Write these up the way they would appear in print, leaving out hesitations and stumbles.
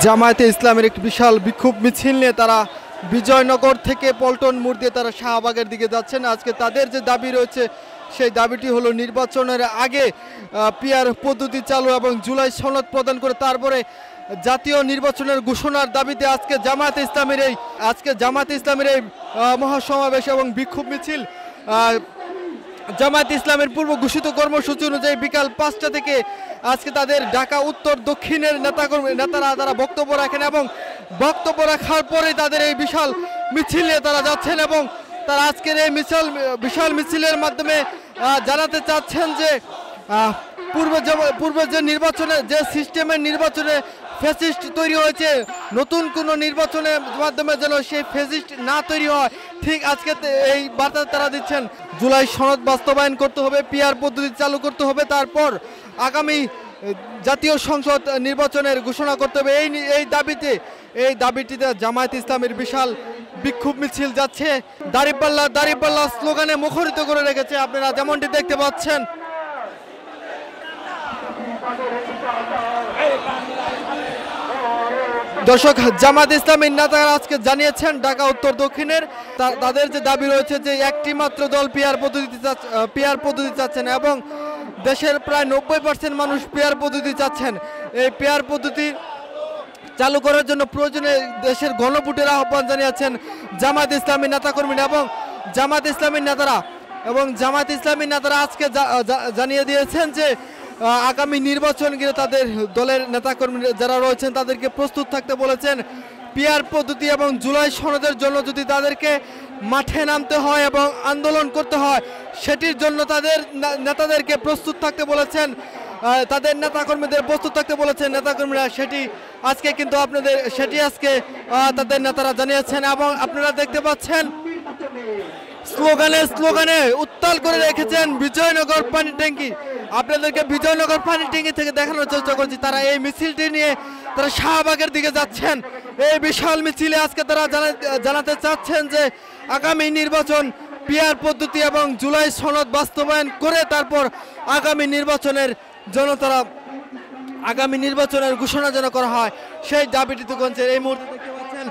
জামায়াতে ইসলামের একটি বিশাল বিক্ষোভ মিছিল নিয়ে তারা বিজয়নগর থেকে পল্টন মোড় দিয়ে তারা শাহবাগের দিকে যাচ্ছেন। আজকে তাদের যে দাবি রয়েছে সেই দাবিটি হলো নির্বাচনের আগে পিআর পদ্ধতি চালু এবং জুলাই সনদ প্রদান করে তারপরে জাতীয় নির্বাচনের ঘোষণার দাবিতে আজকে জামায়াতে ইসলামের এই মহাসমাবেশ এবং বিক্ষোভ মিছিল। জামায়াতে ইসলামের পূর্ব ঘোষিত কর্মসূচি অনুযায়ী বিকাল 5টা থেকে আজকে তাদের ঢাকা উত্তর দক্ষিণের নেতারা তারা বক্তব্য রাখেন এবং বক্তব্য রাখার পরে তাদের এই বিশাল মিছিল নিয়ে তারা যাচ্ছেন এবং তারা আজকের এই বিশাল মিছিলের মাধ্যমে জানাতে চাচ্ছেন যে পূর্বে যে নির্বাচনে যে সিস্টেমের নির্বাচনে ফ্যাসিস্ট তৈরি হয়েছে, নতুন কোনো নির্বাচনের মাধ্যমে যেন সেই ফ্যাসিস্ট না তৈরি হয়, ঠিক আজকে এই বার্তা তারা দিচ্ছেন। জুলাই সনদ বাস্তবায়ন করতে হবে, পিআর পদ্ধতি চালু করতে হবে, তারপর আগামী জাতীয় সংসদ নির্বাচনের ঘোষণা করতে হবে। এই দাবিটিতে জামায়াতে ইসলামের বিশাল বিক্ষোভ মিছিল যাচ্ছে। দাঁড়িপাল্লা স্লোগানে মুখরিত করে রেখেছে, আপনারা যেমনটি দেখতে পাচ্ছেন। দর্শক, জামায়াতে ইসলামের নেতারা আজকে জানিয়েছেন ঢাকা উত্তর দক্ষিণের তাদের যে দাবি রয়েছে যে একটি মাত্র দল পিআর পদ্ধতি চাচ্ছেন এবং দেশের প্রায় 90% মানুষ পিআর পদ্ধতি চাচ্ছেন। এই পিআর পদ্ধতি চালু করার জন্য প্রয়োজনে দেশের গণভোটের আহ্বান জানিয়েছেন জামায়াতে ইসলামী নেতাকর্মীরা এবং জামায়াতে ইসলামী নেতারা আজকে জানিয়ে দিয়েছেন যে আগামী নির্বাচন ঘিরে তাদের দলের নেতাকর্মী যারা রয়েছেন তাদেরকে প্রস্তুত থাকতে বলেছেন। পিআর পদ্ধতি এবং জুলাই সনদের জন্য যদি তাদেরকে মাঠে নামতে হয় এবং আন্দোলন করতে হয়, সেটির জন্য তাদের নেতাদেরকে প্রস্তুত থাকতে বলেছেন, তাদের নেতাকর্মীদের প্রস্তুত থাকতে বলেছেন নেতাকর্মীরা। সেটি আজকে তাদের নেতারা জানিয়েছেন এবং আপনারা দেখতে পাচ্ছেন স্লোগানে উত্তাল করে রেখেছেন বিজয়নগর পানি ট্যাঙ্কি। আপনাদেরকে বিজয়নগর পানি ট্যাঙ্কি থেকে দেখানোর চেষ্টা করছি। তারা এই মিছিলটি নিয়ে তারা শাহবাগের দিকে যাচ্ছেন। এই বিশাল মিছিলে আজকে তারা জানাতে চাচ্ছেন যে আগামী নির্বাচন পিআর পদ্ধতি এবং জুলাই সনদ বাস্তবায়ন করে তারপর আগামী নির্বাচনের ঘোষণা যেন করা হয়, সেই দাবিটি করছে। এই মুহূর্তে দেখতে পাচ্ছেন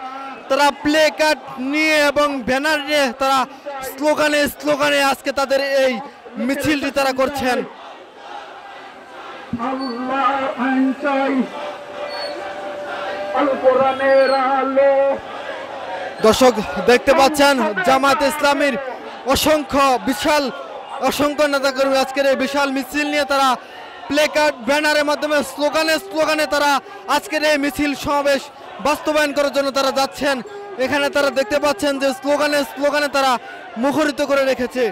তারা প্লে কার্ড নিয়ে এবং ব্যানার নিয়ে তারা স্লোগানে আজকে তাদের এই মিছিলটি তারা করছেন। দর্শক, দেখতে পাচ্ছেন জামায়াতে ইসলামীর অসংখ্য নেতাকর্মী আজকের এই বিশাল মিছিল নিয়ে তারা প্লে কার্ড ব্যানারের মাধ্যমে স্লোগানে তারা আজকের এই মিছিল সমাবেশ বাস্তবায়ন করার জন্য তারা যাচ্ছেন। এখানে তারা দেখতে পাচ্ছেন যে স্লোগানে তারা মুখরিত করে রেখেছে।